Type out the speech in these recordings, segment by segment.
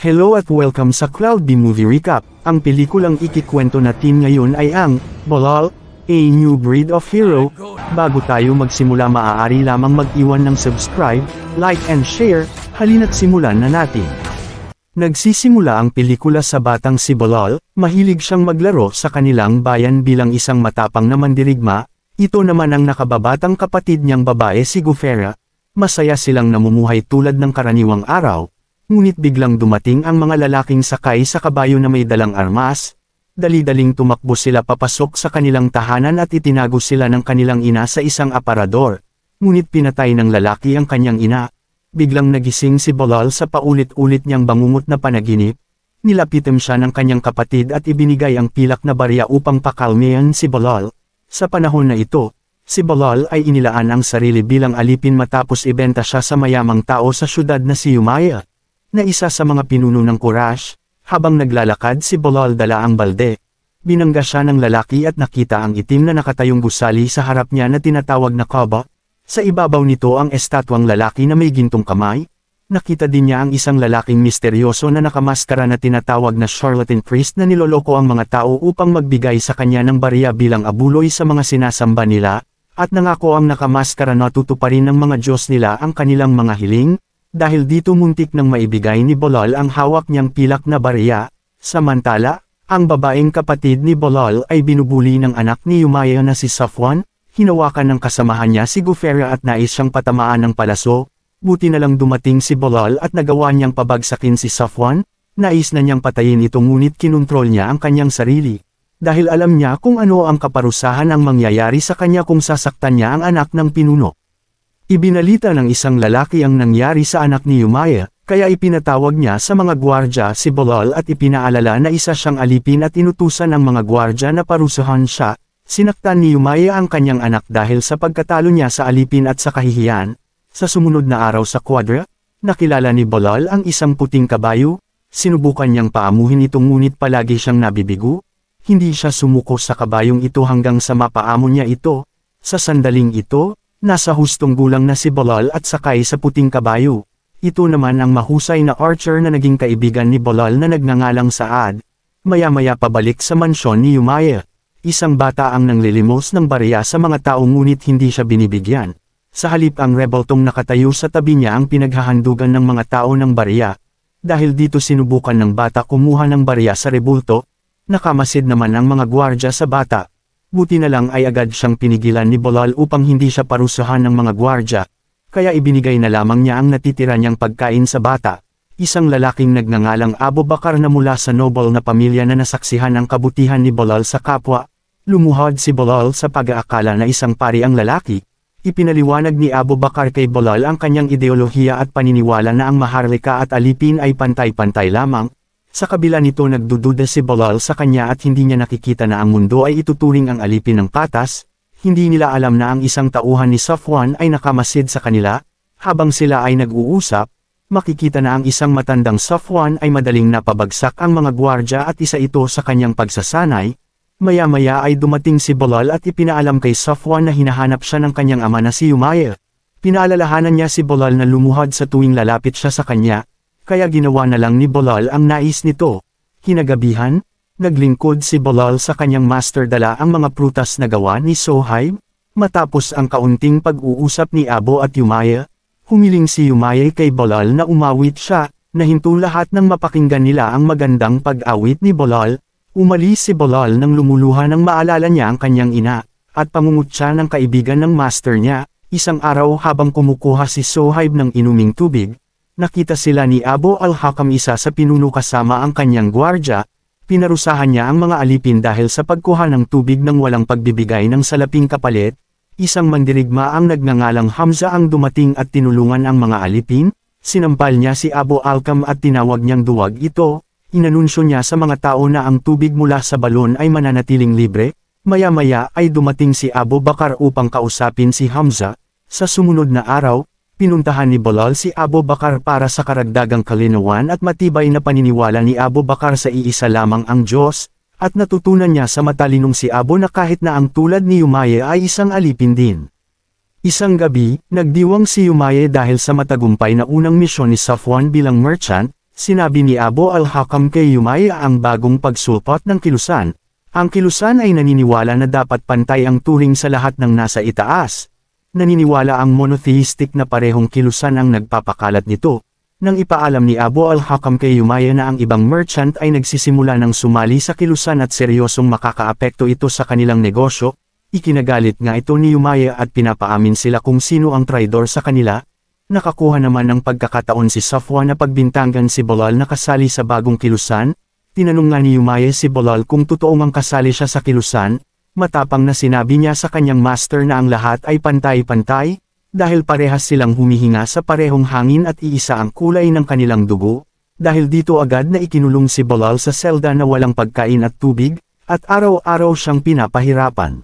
Hello at welcome sa Cloud B Movie Recap. Ang pelikulang ikikwento natin ngayon ay ang Balal, A New Breed of Hero. Bago tayo magsimula, maaari lamang mag-iwan ng subscribe, like and share. Halina't simulan na natin. Nagsisimula ang pelikula sa batang si Balal. Mahilig siyang maglaro sa kanilang bayan bilang isang matapang na mandirigma. Ito naman ang nakababatang kapatid niyang babae si Gufera. Masaya silang namumuhay tulad ng karaniwang araw. Ngunit biglang dumating ang mga lalaking sakay sa kabayo na may dalang armas. Dali-daling tumakbo sila papasok sa kanilang tahanan at itinago sila ng kanilang ina sa isang aparador. Ngunit pinatay ng lalaki ang kanyang ina. Biglang nagising si Balal sa paulit-ulit niyang bangungot na panaginip. Nilapitan siya ng kanyang kapatid at ibinigay ang pilak na barya upang pakalmayan si Balal. Sa panahon na ito, si Balal ay inilaan ang sarili bilang alipin matapos ibenta siya sa mayamang tao sa syudad na si Yumaya, na isa sa mga pinuno ng Quraysh. Habang naglalakad si Balal dala ang balde. Binangga siya ng lalaki at nakita ang itim na nakatayong gusali sa harap niya na tinatawag na Kaaba. Sa ibabaw nito ang estatwang lalaki na may gintong kamay. Nakita din niya ang isang lalaking misteryoso na nakamaskara na tinatawag na charlatan priest na niloloko ang mga tao upang magbigay sa kanya ng barya bilang abuloy sa mga sinasamba nila, at nangako ang nakamaskara na tutuparin ng mga Diyos nila ang kanilang mga hiling. Dahil dito muntik nang maibigay ni Balal ang hawak niyang pilak na barya. Samantala, ang babaeng kapatid ni Balal ay binubuli ng anak ni Yumaya na si Safwan. Hinawakan ng kasamahan niya si Gufera at nais siyang patamaan ng palaso. Buti na lang dumating si Balal at nagawa niyang pabagsakin si Safwan. Nais na niyang patayin ito ngunit kinontrol niya ang kanyang sarili. Dahil alam niya kung ano ang kaparusahan ang mangyayari sa kanya kung sasaktan niya ang anak ng pinuno. Ibinalita ng isang lalaki ang nangyari sa anak ni Yumaya, kaya ipinatawag niya sa mga gwardya si Balal at ipinaalala na isa siyang alipin at inutusan ng mga gwardya na parusahan siya. Sinaktan ni Yumaya ang kanyang anak dahil sa pagkatalo niya sa alipin at sa kahihiyan. Sa sumunod na araw sa Quadra, nakilala ni Balal ang isang puting kabayo. Sinubukan niyang paamuhin ito ngunit palagi siyang nabibigo. Hindi siya sumuko sa kabayong ito hanggang sa mapaamon niya ito. Sa sandaling ito, nasa hustong gulang na si Balal at sakay sa puting kabayo. Ito naman ang mahusay na archer na naging kaibigan ni Balal na nagngangalang Saad. Maya-maya pabalik sa mansyon ni Yumaya. Isang bata ang nanglilimos ng barya sa mga tao ngunit hindi siya binibigyan. Sa halip ang rebeltong nakatayo sa tabi niya ang pinaghahandugan ng mga tao ng barya. Dahil dito sinubukan ng bata kumuha ng barya sa rebulto. Nakamasid naman ang mga gwardya sa bata. Buti na lang ay agad siyang pinigilan ni Balal upang hindi siya parusahan ng mga gwardya, kaya ibinigay na lamang niya ang natitira niyang pagkain sa bata. Isang lalaking nagngangalang Abu Bakar na mula sa noble na pamilya na nasaksihan ang kabutihan ni Balal sa kapwa. Lumuhod si Balal sa pag-aakala na isang pari ang lalaki. Ipinaliwanag ni Abu Bakar kay Balal ang kanyang ideolohiya at paniniwala na ang maharlika at alipin ay pantay-pantay lamang. Sa kabila nito nagdududa si Balal sa kanya at hindi niya nakikita na ang mundo ay ituturing ang alipin ng patas. Hindi nila alam na ang isang tauhan ni Safwan ay nakamasid sa kanila. Habang sila ay nag-uusap, makikita na ang isang matandang Safwan ay madaling napabagsak ang mga gwardya at isa ito sa kanyang pagsasanay. Maya-maya ay dumating si Balal at ipinaalam kay Safwan na hinahanap siya ng kanyang ama na si Yumaya. Pinaalalahanan niya si Balal na lumuhod sa tuwing lalapit siya sa kanya. Kaya ginawa na lang ni Balal ang nais nito. Kinagabihan, naglingkod si Balal sa kanyang master dala ang mga prutas na gawa ni Sohaib. Matapos ang kaunting pag-uusap ni Abu at Yumaya, humiling si Yumaya kay Balal na umawit siya, nahinto lahat ng mapakinggan nila ang magandang pag-awit ni Balal. Umalis si Balal nang lumuluha nang maalala niya ang kanyang ina, at pangungot siya ng kaibigan ng master niya. Isang araw habang kumukuha si Sohaib ng inuming tubig, nakita sila ni Abu al-Hakam isa sa pinuno kasama ang kanyang gwardya. Pinarusahan niya ang mga alipin dahil sa pagkuha ng tubig ng walang pagbibigay ng salaping kapalit. Isang mandirigma ang nagngangalang Hamza ang dumating at tinulungan ang mga alipin. Sinampal niya si Abu al-Hakam at tinawag niyang duwag ito. Inanunsyo niya sa mga tao na ang tubig mula sa balon ay mananatiling libre. Maya-maya ay dumating si Abu Bakar upang kausapin si Hamza. Sa sumunod na araw, pinuntahan ni Balal si Abu Bakar para sa karagdagang kalinawan at matibay na paniniwala ni Abu Bakar sa iisa lamang ang Diyos, at natutunan niya sa matalinong si Abu na kahit na ang tulad ni Yumaya ay isang alipin din. Isang gabi, nagdiwang si Yumaya dahil sa matagumpay na unang misyon ni Safwan bilang merchant. sinabi ni Abu al-Hakam kay Umayyah ang bagong pagsulpot ng kilusan. Ang kilusan ay naniniwala na dapat pantay ang turing sa lahat ng nasa itaas. Naniniwala ang monotheistic na parehong kilusan ang nagpapakalat nito. Nang ipaalam ni Abu al-Hakam kay Umayyah na ang ibang merchant ay nagsisimula ng sumali sa kilusan at seryosong makakaapekto ito sa kanilang negosyo, ikinagalit nga ito ni Umayyah at pinapaamin sila kung sino ang traidor sa kanila. Nakakuha naman ng pagkakataon si Safwan na pagbintangan si Bilal na kasali sa bagong kilusan. Tinanong nga ni Umayyah si Bilal kung totoo mang kasali siya sa kilusan, matapang na sinabi niya sa kanyang master na ang lahat ay pantay-pantay, dahil parehas silang humihinga sa parehong hangin at iisa ang kulay ng kanilang dugo, dahil dito agad na ikinulong si Bilal sa selda na walang pagkain at tubig, at araw-araw siyang pinapahirapan.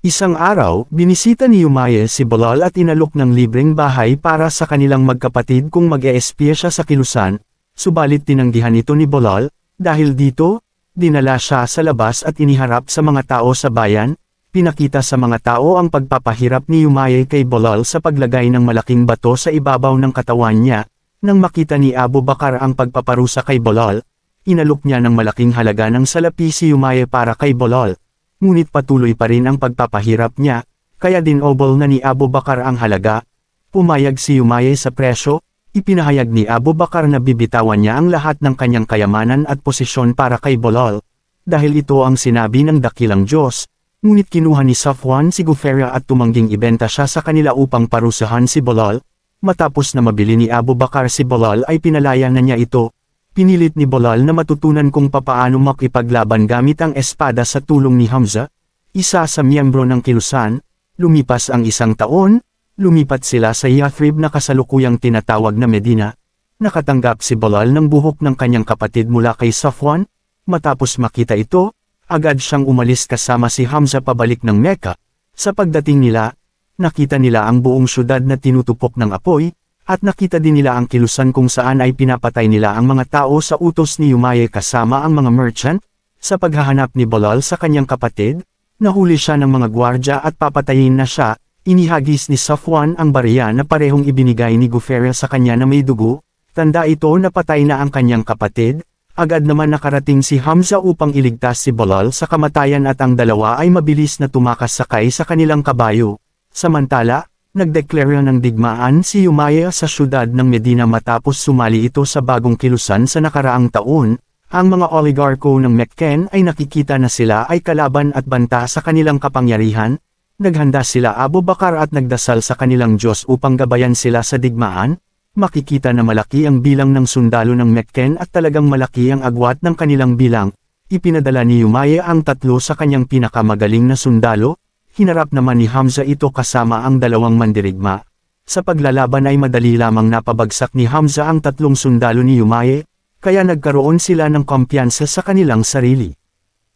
Isang araw, binisita ni Umayyah si Bilal at inalok ng libreng bahay para sa kanilang magkapatid kung mag-eespya siya sa kilusan, subalit tinanggihan ito ni Bilal. Dahil dito, dinala siya sa labas at iniharap sa mga tao sa bayan, pinakita sa mga tao ang pagpapahirap ni Umayyah kay Bilal sa paglagay ng malaking bato sa ibabaw ng katawan niya. Nang makita ni Abu Bakar ang pagpaparusa kay Bilal, inalok niya ng malaking halaga ng salapi si Umayyah para kay Bilal. Ngunit patuloy pa rin ang pagpapahirap niya, kaya dinobol na ni Abu Bakar ang halaga. Pumayag si Umayyah sa presyo. Ipinahayag ni Abu Bakar na bibitawan niya ang lahat ng kanyang kayamanan at posisyon para kay Bilal, dahil ito ang sinabi ng dakilang Diyos. Ngunit kinuha ni Safwan si Guferya at tumangging ibenta siya sa kanila upang parusahan si Bilal. Matapos na mabili ni Abu Bakar si Bilal ay pinalaya na niya ito. Pinilit ni Bilal na matutunan kung papaano makipaglaban gamit ang espada sa tulong ni Hamza, isa sa miyembro ng kilusan. Lumipas ang isang taon. Lumipat sila sa Yathrib na kasalukuyang tinatawag na Medina. Nakatanggap si Bilal ng buhok ng kanyang kapatid mula kay Safwan. Matapos makita ito, agad siyang umalis kasama si Hamza pabalik ng Mecca. Sa pagdating nila, nakita nila ang buong syudad na tinutupok ng apoy, at nakita din nila ang kilusan kung saan ay pinapatay nila ang mga tao sa utos ni Umayyah kasama ang mga merchant. Sa paghahanap ni Bilal sa kanyang kapatid, nahuli siya ng mga gwardya at papatayin na siya. Inihagis ni Safwan ang barya na parehong ibinigay ni Guferya sa kanya na may dugo, tanda ito na patay na ang kanyang kapatid. Agad naman nakarating si Hamza upang iligtas si Bilal sa kamatayan at ang dalawa ay mabilis na tumakas sakay sa kanilang kabayo. Samantala, nagdeklara ng digmaan si Umayyah sa syudad ng Medina matapos sumali ito sa bagong kilusan sa nakaraang taon. Ang mga oligarko ng Meccan ay nakikita na sila ay kalaban at banta sa kanilang kapangyarihan. Naghanda sila Abu Bakar at nagdasal sa kanilang Diyos upang gabayan sila sa digmaan. Makikita na malaki ang bilang ng sundalo ng Meccan at talagang malaki ang agwat ng kanilang bilang. Ipinadala ni Umayyah ang 3 sa kanyang pinakamagaling na sundalo. Hinarap naman ni Hamza ito kasama ang 2 mandirigma. Sa paglalaban ay madali lamang napabagsak ni Hamza ang 3 sundalo ni Umayyah, kaya nagkaroon sila ng kumpiyansa sa kanilang sarili.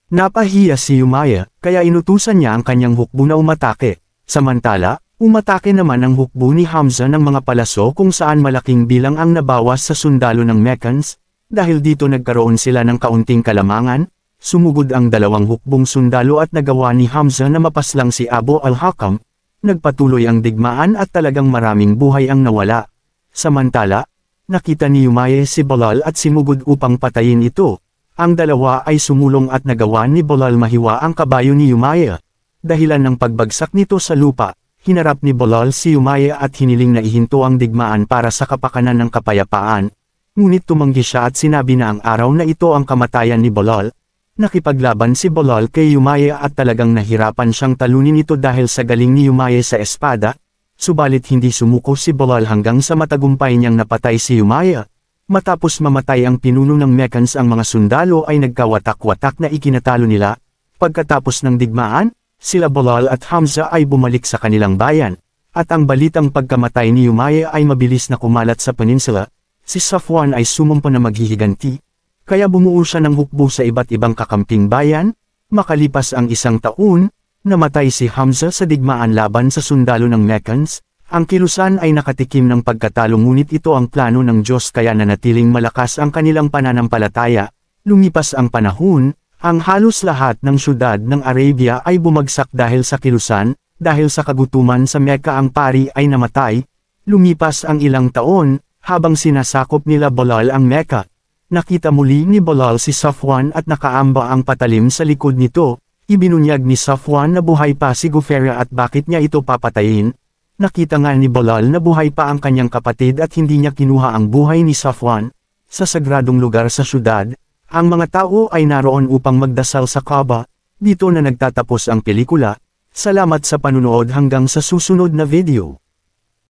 Napahiya si Umayyah, kaya inutusan niya ang kanyang hukbo na umatake. Samantala, umatake naman ang hukbo ni Hamza ng mga palaso kung saan malaking bilang ang nabawas sa sundalo ng Meccans. Dahil dito nagkaroon sila ng kaunting kalamangan, sumugod ang 2 hukbong sundalo at nagawa ni Hamza na mapaslang si Abu al-Hakam. Nagpatuloy ang digmaan at talagang maraming buhay ang nawala. Samantala, nakita ni Umayyah si Bilal at simugod upang patayin ito. Ang 2 ay sumulong at nagawa ni Bilal mahiwa ang kabayo ni Umayyah. Dahilan ng pagbagsak nito sa lupa, hinarap ni Bilal si Umayyah at hiniling na ihinto ang digmaan para sa kapakanan ng kapayapaan. Ngunit tumanggi siya at sinabi na ang araw na ito ang kamatayan ni Bilal. Nakipaglaban si Bilal kay Umayyah at talagang nahirapan siyang talunin ito dahil sa galing ni Umayyah sa espada. Subalit hindi sumuko si Bilal hanggang sa matagumpay niyang napatay si Umayyah. Matapos mamatay ang pinuno ng Meccans ang mga sundalo ay nagkawatak-watak na ikinatalo nila. Pagkatapos ng digmaan, sila Bilal at Hamza ay bumalik sa kanilang bayan. At ang balitang pagkamatay ni Umayyah ay mabilis na kumalat sa peninsula. Si Safwan ay sumumpa na maghihiganti. Kaya bumuo siya ng hukbo sa iba't ibang kakamping bayan. Makalipas ang 1 taon, namatay si Hamza sa digmaan laban sa sundalo ng Meccans. Ang kilusan ay nakatikim ng pagkatalo ngunit ito ang plano ng Diyos kaya nanatiling malakas ang kanilang pananampalataya. Lumipas ang panahon, ang halos lahat ng syudad ng Arabia ay bumagsak dahil sa kilusan, dahil sa kagutuman sa Mecca ang pari ay namatay. Lumipas ang ilang taon, Habang sinasakop nila Bilal ang Mecca, nakita muli ni Bilal si Safwan at nakaamba ang patalim sa likod nito. Ibinunyag ni Safwan na buhay pa si Gufera at bakit niya ito papatayin. Nakita nga ni Bilal na buhay pa ang kanyang kapatid at hindi niya kinuha ang buhay ni Safwan. Sa sagradong lugar sa syudad, ang mga tao ay naroon upang magdasal sa Kaaba. Dito na nagtatapos ang pelikula. Salamat sa panunood hanggang sa susunod na video.